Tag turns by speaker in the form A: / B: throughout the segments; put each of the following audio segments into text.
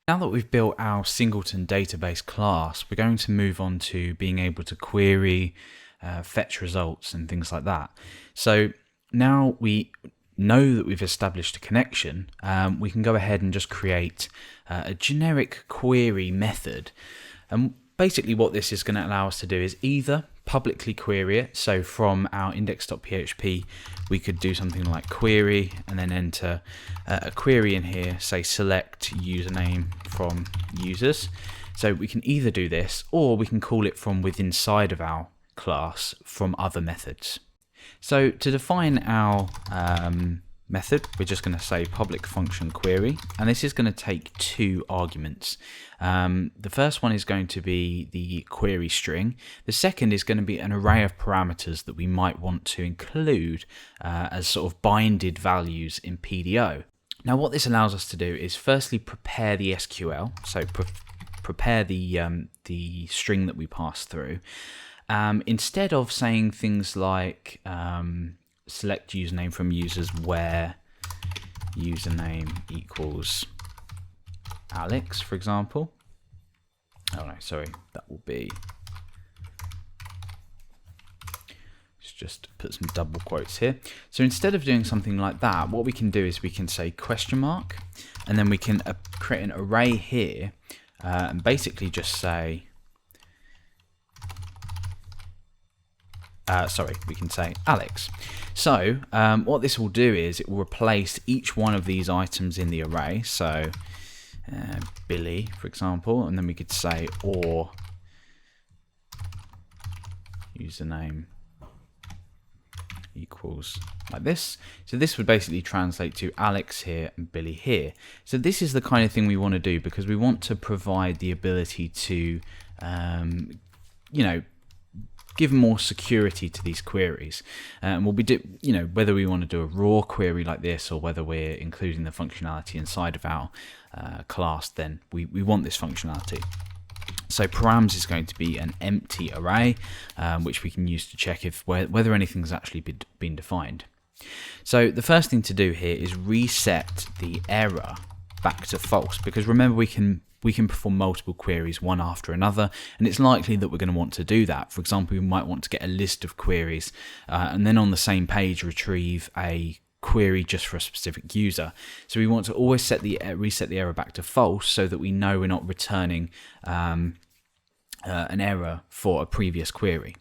A: Now that we've built our singleton database class, we're going to move on to being able to query, fetch results and things like that. So now we know that we've established a connection, we can go ahead and just create a generic query method. And basically what this is going to allow us to do is either publicly query it. So from our index.php, we could do something like query and then enter a query in here, say select username from users. So we can either do this or we can call it from within inside of our class from other methods. So to define our method, we're just going to say public function query, and this is going to take two arguments. The first one is going to be the query string. The second is going to be an array of parameters that we might want to include as sort of binded values in PDO. Now what this allows us to do is firstly prepare the SQL, so prepare the string that we pass through. Instead of saying things like select username from users where username equals Alex, for example. Oh no, sorry, that will be, let's just put some double quotes here. So instead of doing something like that, what we can do is we can say question mark, and then we can create an array here and basically just say we can say Alex. So what this will do is it will replace each one of these items in the array. So Billy, for example, and then we could say or username equals like this. So this would basically translate to Alex here and Billy here. So this is the kind of thing we want to do because we want to provide the ability to, give more security to these queries. We'll be whether we want to do a raw query like this or whether we're including the functionality inside of our class, then we want this functionality. So params is going to be an empty array, which we can use to check if whether anything's actually been defined. So the first thing to do here is reset the error back to false, because remember we can perform multiple queries one after another, and it's likely that we're going to want to do that. For example, we might want to get a list of queries and then on the same page retrieve a query just for a specific user. So we want to always reset the error back to false so that we know we're not returning an error for a previous query.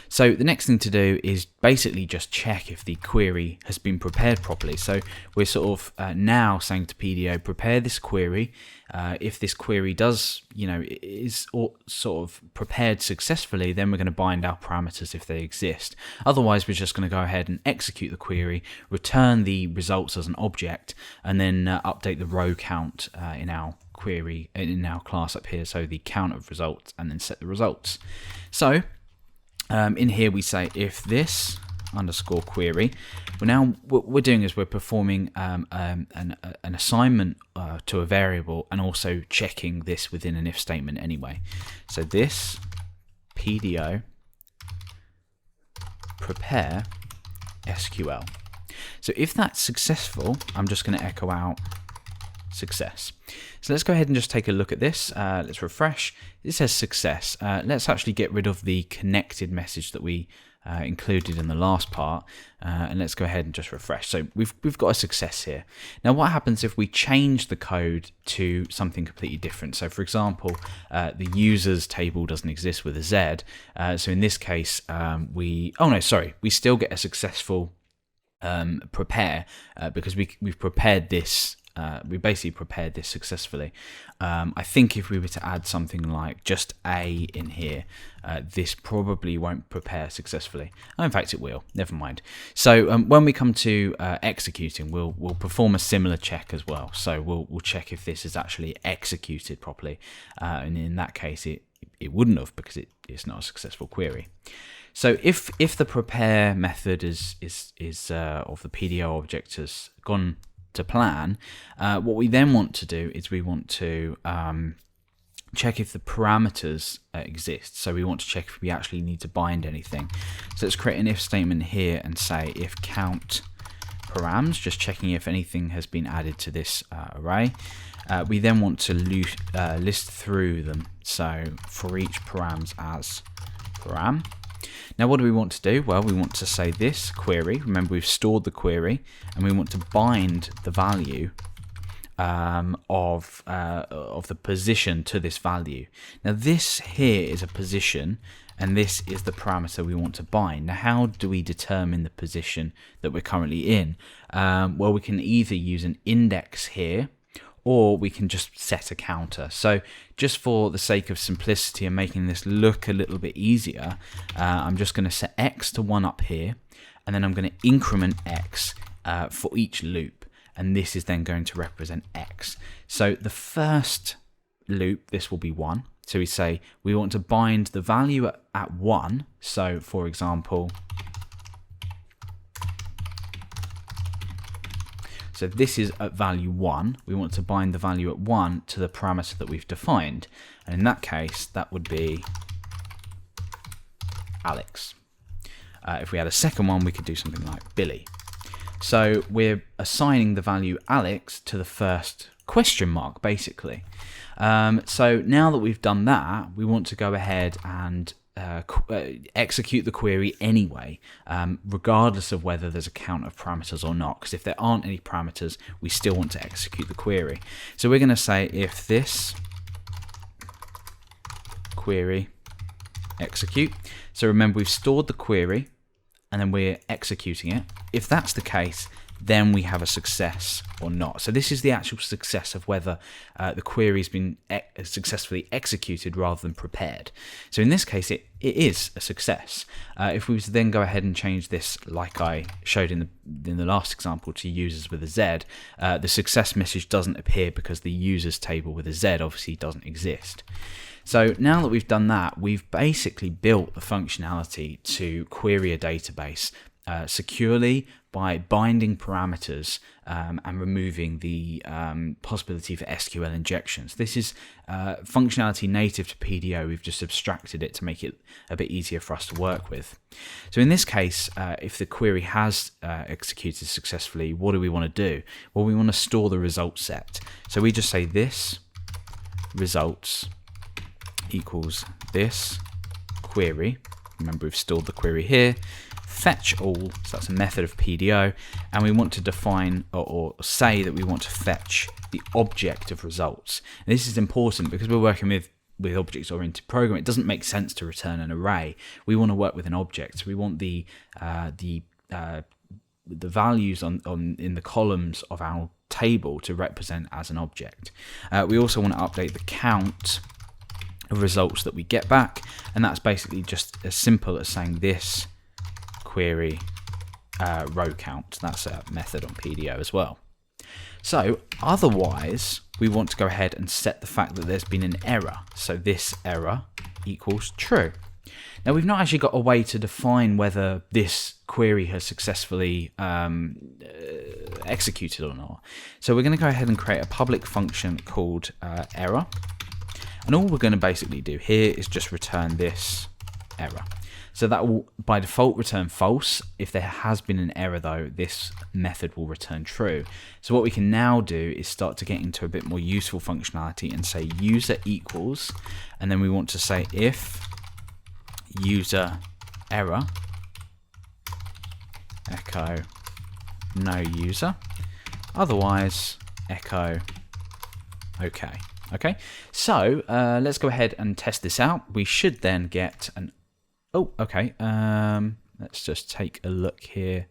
A: So the next thing to do is basically just check if the query has been prepared properly. So we're sort of now saying to PDO, prepare this query. If this query does, is sort of prepared successfully, then we're going to bind our parameters if they exist. Otherwise, we're just going to go ahead and execute the query, return the results as an object, and then update the row count in our query in our class up here. So the count of results, and then set the results. So in here we say if this underscore query. Well, now what we're doing is we're performing an assignment to a variable and also checking this within an if statement anyway. So this PDO prepare SQL. So if that's successful, I'm just going to echo out success. So let's go ahead and just take a look at this. Let's refresh. It says success. Let's actually get rid of the connected message that we included in the last part, and let's go ahead and just refresh. So we've got a success here. Now what happens if we change the code to something completely different? So for example, the users table doesn't exist with a Z. So in this case, we still get a successful prepare because we've prepared this. We basically prepared this successfully. I think if we were to add something like just A in here, this probably won't prepare successfully. Oh, in fact, it will. Never mind. So when we come to executing, we'll perform a similar check as well. So we'll check if this is actually executed properly, and in that case, it wouldn't have because it's not a successful query. So if the prepare method is of the PDO object has gone to plan, what we then want to do is we want to check if the parameters exist. So we want to check if we actually need to bind anything. So let's create an if statement here and say if count params, just checking if anything has been added to this array. We then want to list through them, so for each params as param. Now what do we want to do? Well, we want to say this query, remember we've stored the query, and we want to bind the value of the position to this value. Now this here is a position, and this is the parameter we want to bind. Now how do we determine the position that we're currently in? Well, we can either use an index here, or we can just set a counter. So just for the sake of simplicity and making this look a little bit easier, I'm just going to set x to 1 up here, and then I'm going to increment x for each loop, and this is then going to represent x. So the first loop, this will be 1. So we say we want to bind the value at 1. So for example, so this is at value 1. We want to bind the value at 1 to the parameter that we've defined. And in that case, that would be Alex. If we had a second one, we could do something like Billy. So we're assigning the value Alex to the first question mark, basically. So now that we've done that, we want to go ahead and execute the query anyway, regardless of whether there's a count of parameters or not, because if there aren't any parameters, we still want to execute the query. So we're going to say if this query execute. So remember, we've stored the query and then we're executing it. If that's the case, then we have a success or not. So this is the actual success of whether the query's been successfully executed rather than prepared. So in this case, it is a success. If we was to then go ahead and change this, like I showed in the last example, to users with a Z, the success message doesn't appear because the users table with a Z obviously doesn't exist. So now that we've done that, we've basically built the functionality to query a database securely by binding parameters and removing the possibility for SQL injections. This is functionality native to PDO. We've just abstracted it to make it a bit easier for us to work with. So in this case, if the query has executed successfully, what do we want to do? Well, we want to store the result set. So we just say this results equals this query. Remember, we've stored the query here. Fetch all, so that's a method of PDO, and we want to define or say that we want to fetch the object of results. And this is important because we're working with object-oriented programming. It doesn't make sense to return an array. We want to work with an object. So we want the values in the columns of our table to represent as an object. We also want to update the count of results that we get back, and that's basically just as simple as saying this query row count. That's a method on PDO as well. So otherwise, we want to go ahead and set the fact that there's been an error. So this error equals true. Now we've not actually got a way to define whether this query has successfully executed or not. So we're going to go ahead and create a public function called error. And all we're going to basically do here is just return this error. So that will by default return false. If there has been an error though, this method will return true. So what we can now do is start to get into a bit more useful functionality and say user equals, and then we want to say if user error echo no user, otherwise echo okay. Okay, so let's go ahead and test this out. We should then get an okay. Let's just take a look here.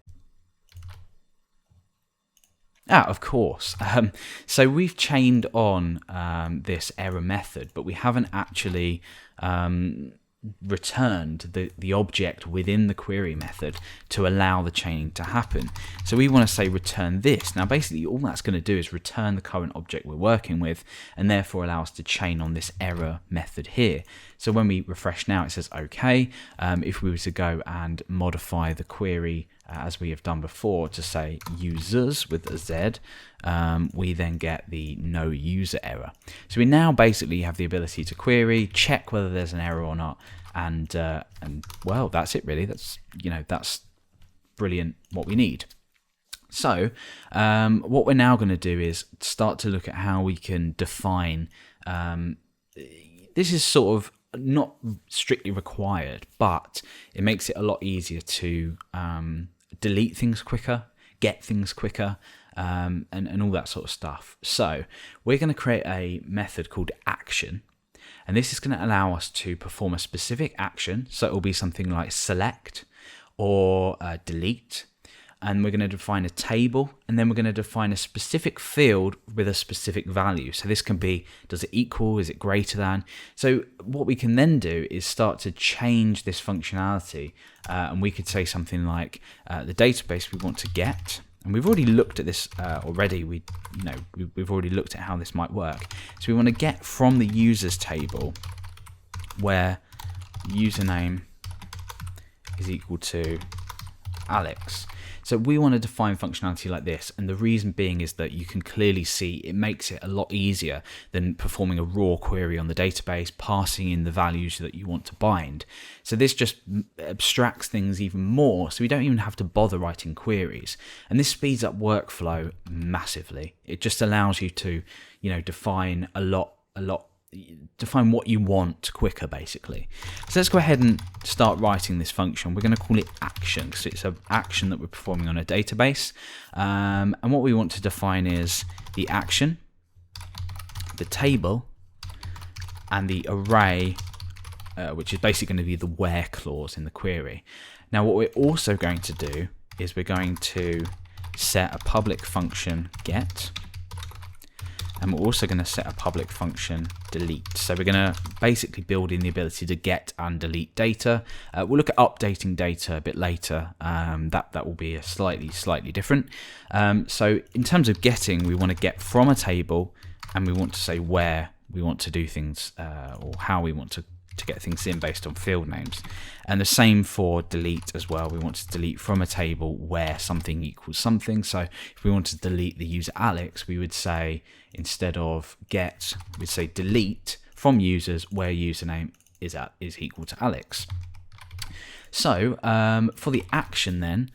A: Of course. So we've chained on this error method, but we haven't actually returned the object within the query method to allow the chaining to happen. So we want to say return this. Now basically all that's going to do is return the current object we're working with, and therefore allow us to chain on this error method here. So when we refresh now, it says okay. If we were to go and modify the query as we have done before to say users with a Z, we then get the no user error. So we now basically have the ability to query, check whether there's an error or not, and well, that's it really. That's brilliant what we need. So what we're now going to do is start to look at how we can define, this is sort of not strictly required, but it makes it a lot easier to delete things quicker, get things quicker, and all that sort of stuff. So we're going to create a method called action, and this is going to allow us to perform a specific action. So it will be something like select or delete, and we're going to define a table, and then we're going to define a specific field with a specific value. So this can be, does it equal, is it greater than? So what we can then do is start to change this functionality, and we could say something like the database we want to get, and we've already looked at this already. We've already looked at how this might work. So we want to get from the users table where username is equal to Alex. So we want to define functionality like this, and the reason being is that you can clearly see it makes it a lot easier than performing a raw query on the database, passing in the values that you want to bind. So this just abstracts things even more, so we don't even have to bother writing queries, and this speeds up workflow massively. It just allows you to, define define what you want quicker, basically. So let's go ahead and start writing this function. We're going to call it action because it's an action that we're performing on a database. And what we want to define is the action, the table, and the array, which is basically going to be the where clause in the query. Now, what we're also going to do is we're going to set a public function get, and we're also going to set a public function delete. So we're going to basically build in the ability to get and delete data. We'll look at updating data a bit later. That will be a slightly different. So in terms of getting, we want to get from a table, and we want to say where we want to do things, or how we want to get things in based on field names. And the same for delete as well. We want to delete from a table where something equals something. So if we want to delete the user Alex, we would say, instead of get, we'd say delete from users where username is equal to Alex. So for the action then,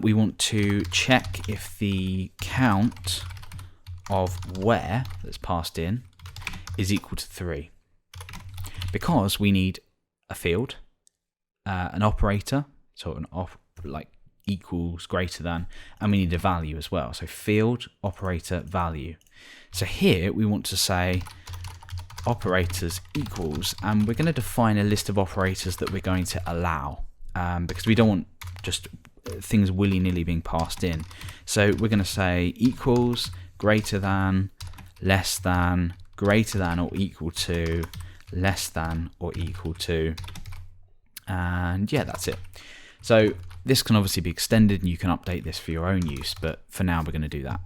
A: we want to check if the count of where that's passed in is equal to 3. Because we need a field, an operator, so like equals, greater than, and we need a value as well. So field, operator, value. So here we want to say operators equals, and we're going to define a list of operators that we're going to allow, because we don't want just things willy-nilly being passed in. So we're going to say equals, greater than, less than, greater than or equal to, less than or equal to, and yeah, that's it. So this can obviously be extended, and you can update this for your own use, but for now we're going to do that.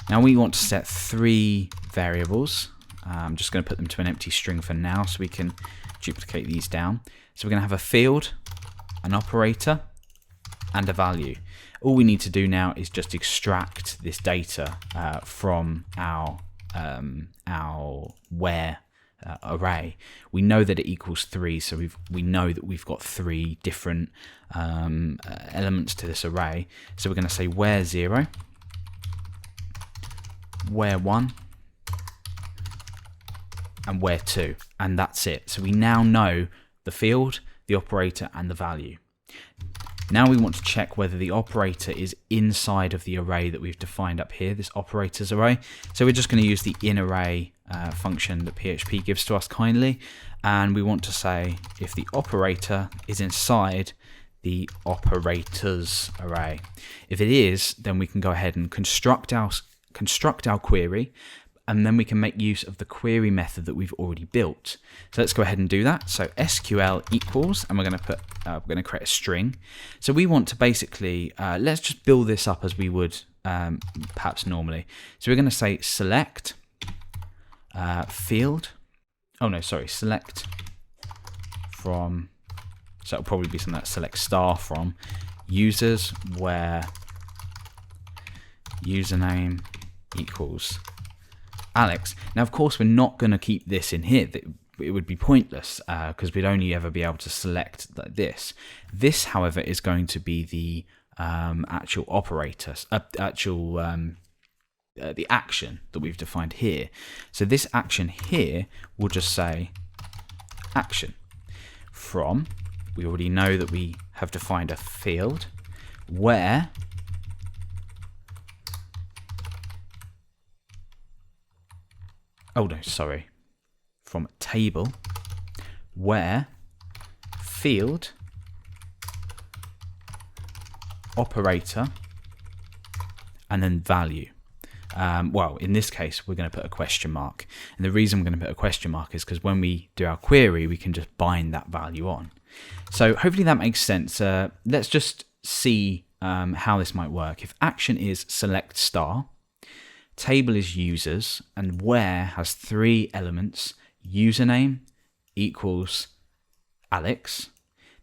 A: Now we want to set 3 variables. I'm just going to put them to an empty string for now so we can duplicate these down. So we're going to have a field, an operator, and a value. All we need to do now is just extract this data from our where array. We know that it equals 3, so we know that we've got 3 different elements to this array. So we're going to say where 0, where 1, and where 2, and that's it. So we now know the field, the operator, and the value. Now we want to check whether the operator is inside of the array that we've defined up here, this operators array. So we're just going to use the inArray function that PHP gives to us kindly, and we want to say if the operator is inside the operators array. If it is, then we can go ahead and construct our query, and then we can make use of the query method that we've already built. So let's go ahead and do that. So SQL equals, and we're going to create a string. So we want to basically, let's just build this up as we would perhaps normally. So we're going to say select field. Oh no, sorry, select from. So it'll probably be something like select star from users where username equals Alex. Now, of course, we're not going to keep this in here. It would be pointless because we'd only ever be able to select like this. This, however, is going to be the actual operator, the action that we've defined here. So this action here will just say action from, we already know that we have defined a field where from table where field operator and then value. Well, in this case, we're going to put a question mark. And the reason we're going to put a question mark is because when we do our query, we can just bind that value on. So hopefully that makes sense. Let's just see how this might work. If action is select star, table is users, and where has 3 elements, username equals Alex,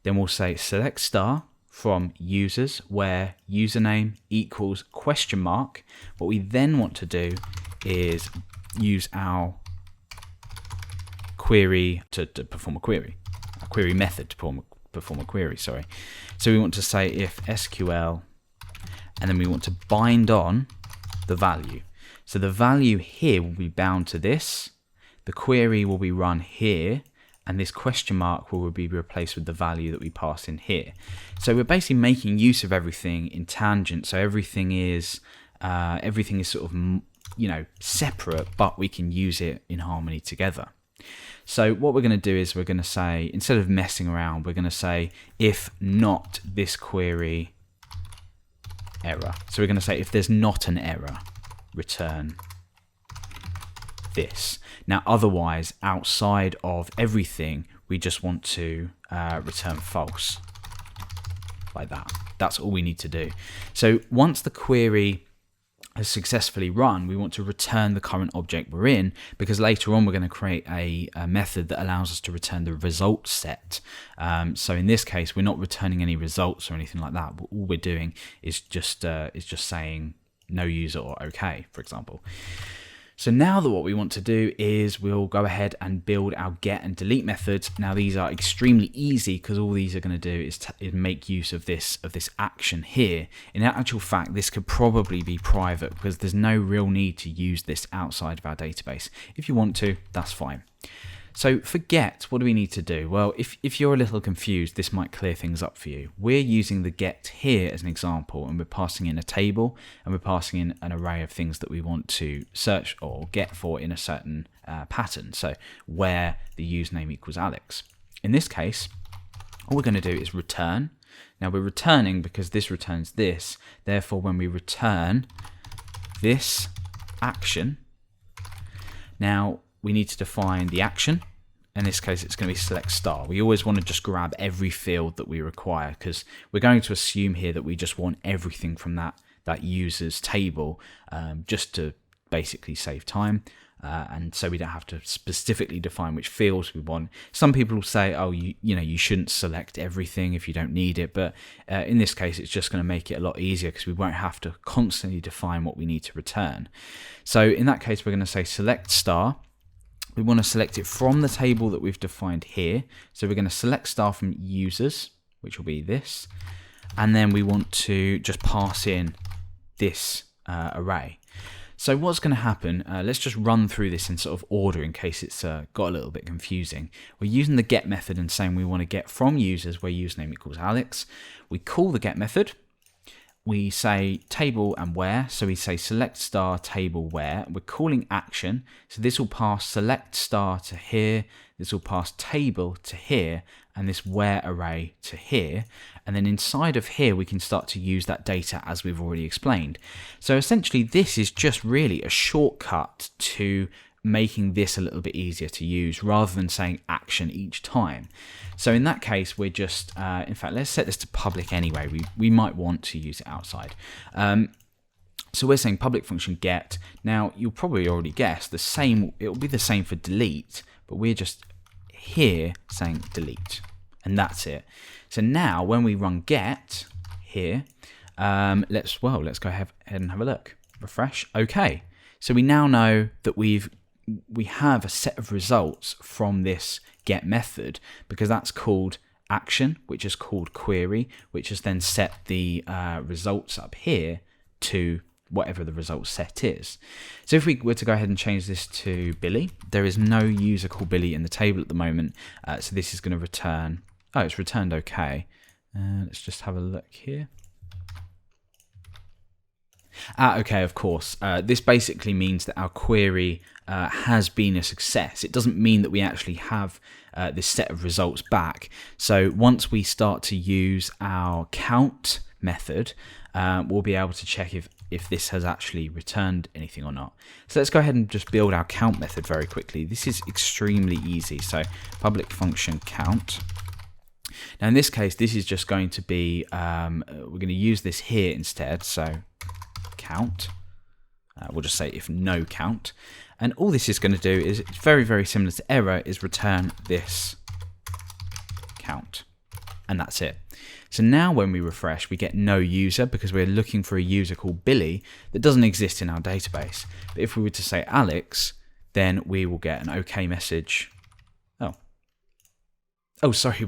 A: then we'll say select star from users where username equals question mark. What we then want to do is use our query to perform a query, a query method to perform a query, sorry. So we want to say if SQL, and then we want to bind on the value. So the value here will be bound to this, the query will be run here, and this question mark will be replaced with the value that we pass in here. So we're basically making use of everything in tangent. So everything is sort of, you know, separate, but we can use it in harmony together. So what we're going to do is we're going to say, instead of messing around, we're going to say if not this query error. So we're going to say if there's not an error, return this. Now, otherwise, outside of everything, we just want to return false, like that. That's all we need to do. So once the query has successfully run, we want to return the current object we're in, because later on we're going to create a method that allows us to return the result set. So in this case, we're not returning any results or anything like that. All we're doing is just saying no user or okay, for example. So now that what we want to do is we'll go ahead and build our get and delete methods. Now these are extremely easy because all these are going to do is make use of this action here. In actual fact, this could probably be private because there's no real need to use this outside of our database. If you want to, that's fine. So for get, what do we need to do? Well, if you're a little confused, this might clear things up for you. We're using the get here as an example, and we're passing in a table, and we're passing in an array of things that we want to search or get for in a certain pattern. So where the username equals Alex. In this case, all we're going to do is return. Now we're returning because this returns this. Therefore, when we return this action, now we need to define the action. In this case, it's going to be select star. We always want to just grab every field that we require because we're going to assume here that we just want everything from that user's table just to basically save time. And so we don't have to specifically define which fields we want. Some people will say, oh, you shouldn't select everything if you don't need it. But in this case, it's just going to make it a lot easier because we won't have to constantly define what we need to return. So in that case, we're going to say select star. We want to select it from the table that we've defined here. So we're going to select star from users, which will be this. And then we want to just pass in this array. So what's going to happen, let's just run through this in sort of order in case it's got a little bit confusing. We're using the get method and saying we want to get from users where username equals Alex. We call the get method. We say table and where, so we say select star table where. We're calling action, so this will pass select star to here, this will pass table to here, and this where array to here. And then inside of here, we can start to use that data as we've already explained. So essentially, this is just really a shortcut to making this a little bit easier to use rather than saying action each time. So in that case, we're just, in fact, let's set this to public anyway. We might want to use it outside. So we're saying public function get. Now, you'll probably already guess the same, it'll be the same for delete, but we're just here saying delete, and that's it. So now when we run get here, let's go ahead and have a look. Refresh. Okay. So we now know that we have a set of results from this get method because that's called action, which is called query, which has then set the results up here to whatever the result set is. So if we were to go ahead and change this to Billy, there is no user called Billy in the table at the moment, so this is going to return, oh, it's returned okay. Let's just have a look here. Okay, of course. This basically means that our query has been a success. It doesn't mean that we actually have this set of results back. So once we start to use our count method, we'll be able to check if this has actually returned anything or not. So let's go ahead and just build our count method very quickly. This is extremely easy. So public function count. Now in this case, this is just going to be, we're going to use this here instead. So count, we'll just say if no count, and all this is going to do is, it's very, very similar to error, is return this count, and that's it. So now when we refresh, we get no user because we're looking for a user called Billy that doesn't exist in our database. But if we were to say Alex, then we will get an OK message. Oh, sorry,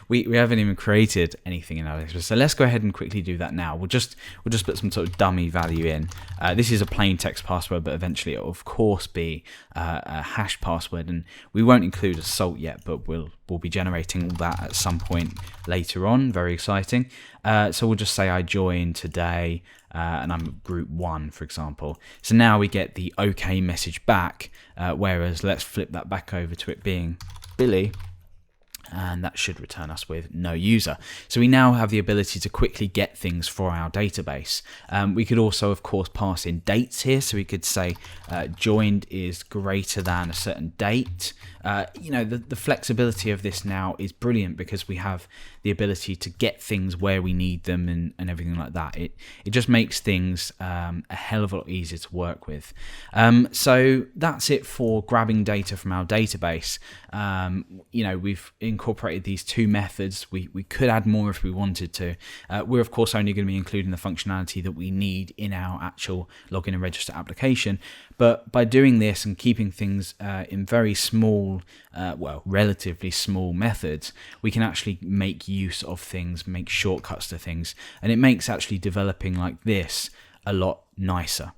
A: we haven't even created anything in Alex. So let's go ahead and quickly do that now. We'll just put some sort of dummy value in. This is a plain text password, but eventually it will of course be a hash password, and we won't include a salt yet, but we'll be generating all that at some point later on. Very exciting. So we'll just say I joined today, and I'm group 1, for example. So now we get the OK message back, whereas let's flip that back over to it being Billy, and that should return us with no user. So we now have the ability to quickly get things for our database. We could also, of course, pass in dates here. So we could say joined is greater than a certain date. The flexibility of this now is brilliant because we have the ability to get things where we need them and everything like that. It just makes things a hell of a lot easier to work with. So that's it for grabbing data from our database. We've incorporated these 2 methods. We could add more if we wanted to. We're of course only going to be including the functionality that we need in our actual login and register application. But by doing this and keeping things in very small, relatively small methods, we can actually make use of things, make shortcuts to things, and it makes actually developing like this a lot nicer.